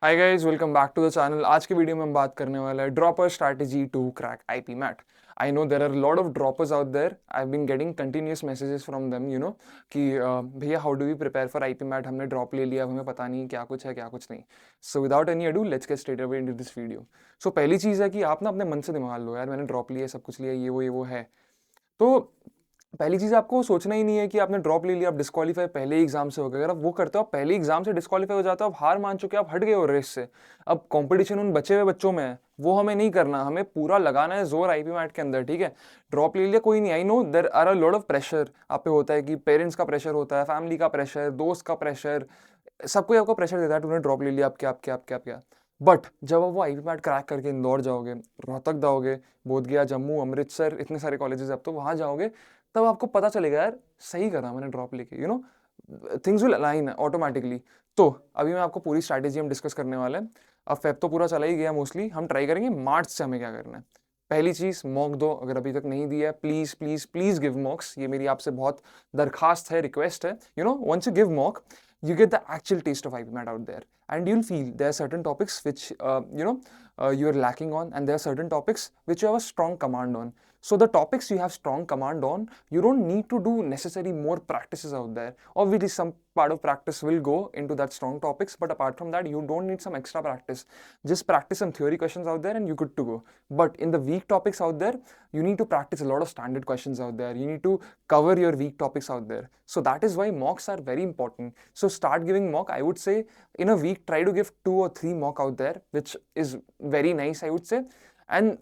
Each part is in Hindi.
Hi guys, welcome back to the channel. आज की वीडियो में हम बात करने वाला है dropper strategy to crack IPMAT. I know there are lot of droppers out there. I been getting continuous messages from them कि भैया how do we prepare for IPMAT, हमने ड्रॉप ले लिया, हमें पता नहीं क्या कुछ है क्या कुछ नहीं। So without any ado let's get straight away into this video. So पहली चीज़ है कि आप ना अपने मन से दिमाग लो, यार मैंने ड्रॉप लिया, सब कुछ लिया, ये वो है। तो पहली चीज आपको सोचना ही नहीं है कि आपने ड्रॉप ले लिया, आप डिस्क्वालीफाई पहले ही एग्जाम से हो गए। अगर आप वो करते हो, आप पहले एग्जाम से डिस्क्वालीफाई हो जाते हो, आप हार मान चुके हो, आप हट गए हो रेस से। अब कंपटीशन उन बचे हुए बच्चों में है, वो हमें नहीं करना, हमें पूरा लगाना है जोर आईपी मैट के अंदर। ठीक है, ड्रॉप ले लिया कोई नहीं, I know there are a lot of pressure आप पे होता है, कि पेरेंट्स का प्रेशर होता है, फैमिली का प्रेशर, दोस्त का प्रेशर, सब कोई आपको प्रेशर देता है, तूने ड्रॉप ले लिया, अब क्या अब क्या अब क्या अब क्या। बट जब आप वो आईपी मैट क्रैक करके इंदौर जाओगे, रोहतक जाओगे, बोधगया, जम्मू, अमृतसर, इतने सारे कॉलेजेस अब तो वहाँ जाओगे, तब आपको पता चलेगा यार सही करा मैंने ड्रॉप लेके। Things will align automatically. तो अभी मैं आपको पूरी स्ट्रैटेजी हम डिस्कस करने वाले हैं। अब फेब तो पूरा चला ही गया मोस्टली, हम ट्राई करेंगे मार्च से हमें क्या करना है। पहली चीज, मॉक दो। अगर अभी तक नहीं दिया है, please please please give mocks. ये मेरी आपसे बहुत दरखास्त है, रिक्वेस्ट है। Once you give mock, you get the actual taste of IPMAT out there, and you'll feel there are certain topics which you are lacking on, and there are certain topics which you have a strong command on. So the topics you have strong command on, you don't need to do necessary more practices out there. Obviously some part of practice will go into that strong topics, but apart from that you don't need some extra practice. Just practice some theory questions out there and you're good to go. But in the weak topics out there, you need to practice a lot of standard questions out there. You need to cover your weak topics out there. So that is why mocks are very important. So start giving mock. I would say in a week try to give 2 or 3 mock out there, which is very nice, I would say. And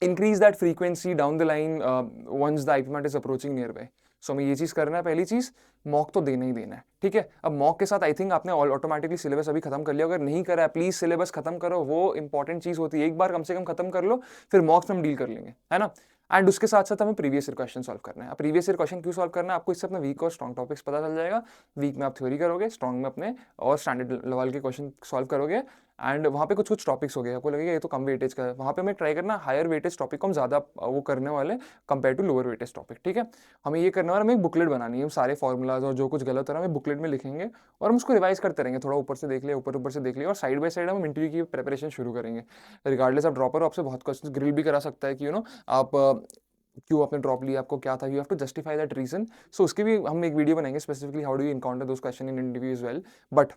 increase that frequency down the line once the IPMAT is approaching nearby. सो हमें ये चीज़ करना है। पहली चीज़, मॉक तो देना ही देना है। ठीक है, अब मॉक के साथ आई थिंक आपने ऑटोमेटिकली सिलेबस अभी खत्म कर लिया। अगर नहीं करा है, प्लीज़ सिलेबस खत्म करो, वो इंपॉर्टेंट चीज़ होती है। एक बार कम से कम खत्म कर लो, फिर मॉक्स में हम डील कर लेंगे, है ना। एंड उसके साथ साथ हमें प्रीवियस ईयर क्वेश्चन सॉल्व करना है। अब प्रीवियस ईयर क्वेश्चन क्यों सॉल्व करना है, आपको इससे अपने वीक और स्ट्रॉन्ग टॉपिक्स पता चल जाएगा। वीक में आप थ्योरी करोगे, स्ट्रॉन्ग में अपने और स्टैंडर्ड लेवल के क्वेश्चन सॉल्व करोगे। एंड वहाँ पे कुछ कुछ टॉपिक्स हो गए, आपको लगेगा ये तो कम वेटेज का है, वहाँ पे हमें ट्राई करना हायर वेटेज टॉपिक को हम ज़्यादा वो करने वाले compare to lower weightage topic. ठीक है, हमें ये करना है और हमें एक बुकलेट बनानी है। हम सारे फॉर्मूलाज और जो कुछ गलत हो रहा है हमें बुकलेट में लिखेंगे और हम उसको रिवाइज करते रहेंगे। थोड़ा ऊपर से देख लिया, ऊपर ऊपर से देख लिया, और साइड बाय साइड हम इंटरव्यू की प्रिपरेशन शुरू करेंगे। रिगार्डलेस ऑफ ड्रॉपर, आपसे बहुत क्वेश्चन ग्रिल भी करा सकता है कि आप क्यों आपने ड्रॉप लिया, आपको क्या था, you have to justify that reason. So उसके भी हम एक वीडियो बनाएंगे specifically how do you encounter those question in interview as well. But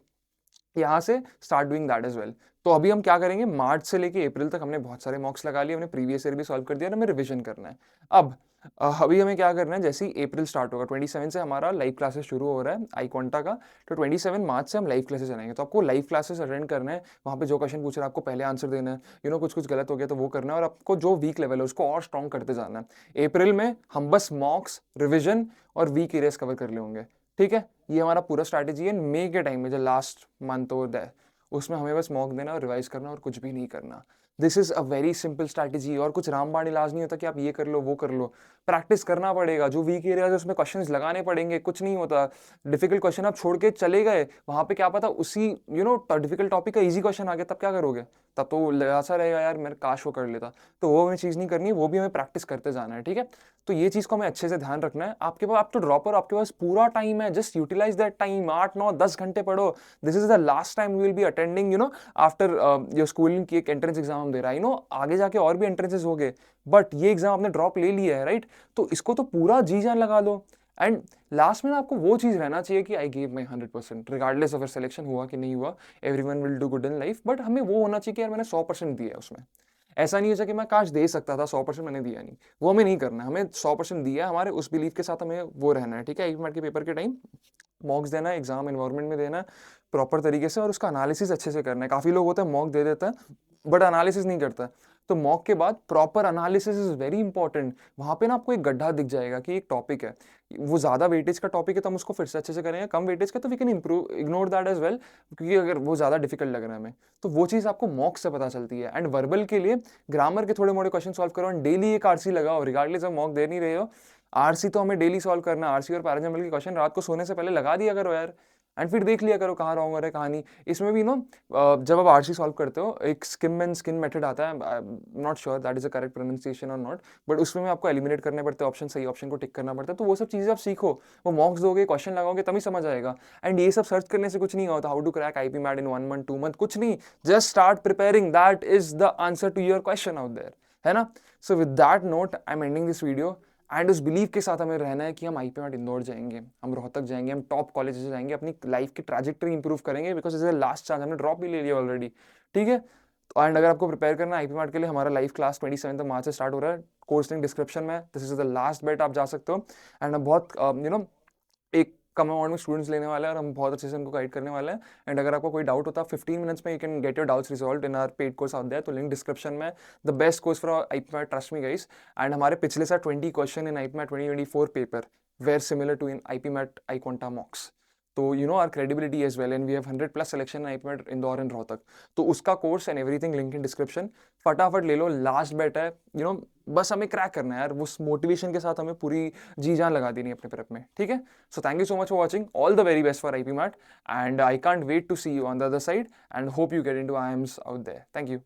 यहाँ से start doing that as well. तो अभी हम क्या करेंगे, मार्च से लेके अप्रैल तक हमने बहुत सारे मॉक्स लगा लिए, हमने प्रीवियस ईयर भी सॉल्व कर दिया और हमें रिविजन करना है। अब अभी हमें क्या करना है, जैसे ही अप्रैल स्टार्ट होगा, 27 से हमारा लाइव क्लासेस शुरू हो रहा है आई क्वांटा का, तो 27 मार्च से हम लाइव क्लासेस चलाएंगे। तो आपको लाइव क्लासेस अटेंड करना है, वहाँ पे जो क्वेश्चन पूछ रहा है आपको पहले आंसर देना है। कुछ कुछ गलत हो गया तो वो करना है, और आपको जो वीक लेवल है उसको और स्ट्रॉन्ग करते जाना है। अप्रैल में हम बस मॉक्स, रिविजन और वीक एरियाज कवर कर ले होंगे। ठीक है, ये हमारा पूरा स्ट्रैटेजी है। मे के टाइम में जो लास्ट मंथ हो है उसमें हमें बस मॉक देना और रिवाइज करना और कुछ भी नहीं करना। This is a very simple strategy, और कुछ रामबाण इलाज नहीं होता कि आप ये कर लो वो कर लो। प्रैक्टिस करना पड़ेगा, जो वीक एरिया है उसमें क्वेश्चंस लगाने पड़ेंगे, कुछ नहीं होता। डिफिकल्ट क्वेश्चन आप छोड़ के चले गए, वहां पे क्या पता उसी डिफिकल्ट टॉपिक का इजी क्वेश्चन आ गया, तब क्या करोगे। तब तो ऐसा रहेगा यार मेरे काश वो कर लेता। तो वो हमें चीज़ नहीं करनी है, वो भी हमें प्रैक्टिस करते जाना है। ठीक है, तो ये चीज़ को हमें अच्छे से ध्यान रखना है। आपके पास, आप तो ड्रॉपर, आपके पास पूरा टाइम है, जस्ट यूटिलाइज दैट टाइम। 8 9 10 घंटे पढ़ो। This is the last time we will be attending after your schooling की एक एंट्रेंस एग्जाम हम दे रहा है। आगे जाके और भी एंट्रेंसेस हो गए, बट ये एग्जाम आपने ड्रॉप ले लिया है, राइट। तो इसको तो पूरा जी जान लगा लो। एंड लास्ट में आपको वो चीज़ रहना चाहिए कि I give my 100%, regardless of selection हुआ कि नहीं हुआ। Everyone will do good in life, but हमें वो होना चाहिए कि यार मैंने 100% दिया है उसमें। ऐसा नहीं हो कि मैं काश दे सकता था 100%, मैंने दिया नहीं। वो हमें नहीं करना, हमें 100% दिया है, हमारे उस बिलीफ के साथ हमें वो रहना है। ठीक है, एक मिनट के पेपर के टाइम मॉक्स देना है, एग्जाम एनवायरनमेंट में देना है प्रॉपर तरीके से, और उसका एनालिसिस अच्छे से करना है। काफ़ी लोग होते हैं मॉक दे देता है बट एनालिसिस नहीं करता। तो मॉक के बाद proper analysis is very important. वहाँ पे ना आपको एक गड्ढा दिख जाएगा कि एक टॉपिक है, वो ज़्यादा वेटेज का टॉपिक है तो हम उसको फिर से अच्छे से करेंगे, कम वेटेज का तो we can improve, ignore that as well, क्योंकि अगर वो ज़्यादा डिफिकल्ट लग रहा है हमें, तो वो चीज़ आपको मॉक से पता चलती है। एंड वर्बल के लिए ग्रामर के थोड़े मोड़े क्वेश्चन सॉल्व करो, एंड डेली एक आरसी लगाओ, रिगार्डलेस ऑफ मॉक दे नहीं रहे हो। आरसी तो हमें डेली सॉल्व करना है। आरसी और पैराजम्बल के क्वेश्चन रात को सोने से पहले लगा दिया करो यार। एंड फिर देख लिया करो कहाँ रॉन्ग हो रहा है कहाँ नहीं। इसमें भी जब आप आरसी सॉल्व करते हो एक स्किम एंड स्किन मेथड आता है, I am not sure that is a correct pronunciation और नॉट, बट उसमें में आपको एलिमिनेट करने पड़ते हैं ऑप्शन, सही ऑप्शन को टिक करना पड़ता है। तो वो सब चीज़ें आप सीखो, वो मॉक्स दोगे, क्वेश्चन लगाओगे, तभी समझ आएगा। एंड ये सब सर्च करने से कुछ नहीं होता, how to crack IPMAT in 1 month 2 month, कुछ नहीं, just start preparing, that is the answer to your question out there, है ना। So with that note I am ending this video, and उस बिलीव के साथ हमें रहना है कि हम आईपी मैट इंदौर जाएंगे, हम रोहतक जाएंगे, हम टॉप कॉलेजेस जाएंगे, अपनी लाइफ की ट्रैजेक्टरी इंप्रूव करेंगे, बिकॉज इज लास्ट चांस, हमने ड्रॉप भी ले लिया ऑलरेडी, ठीक है। तो एंड अगर आपको प्रिपेयर करना है आईपी मैट के लिए, हमारा लाइव क्लास 27 मार्च से स्टार्ट हो रहा है, कोर्स लिंक डिस्क्रिप्शन में, दिस इज द लास्ट बेट, आप जा सकते हो। एंड हम बहुत एक कम अमाउंट में स्टूडेंट्स लेने वाले हैं और हम बहुत अच्छे से उनको गाइड करने वाले हैं। एंड अगर आपको कोई डाउट होता है 15 मिनट्स में you can get your doubts resolve in our paid course out there, तो लिंक डिस्क्रिप्शन में, the best course for IPMAT, trust me guys. And हमारे पिछले साल 20 question in IPMAT 2024 paper were similar to in IPMAT iQuanta mocks, तो you know our credibility as well, and we have 100+ selection in IPMAT Indore and Rohtak. तो उसका course and everything link in description, फटाफट ले लो, लास्ट बेट है, बस हमें क्रैक करना है यार, उस मोटिवेशन के साथ हमें पूरी जी जान लगा देनी है अपने प्रेप में, ठीक है। So thank you so much for watching, all the very best for IPMAT, and I can't wait to see you on the other side, and hope you get into IIMs out there, thank you.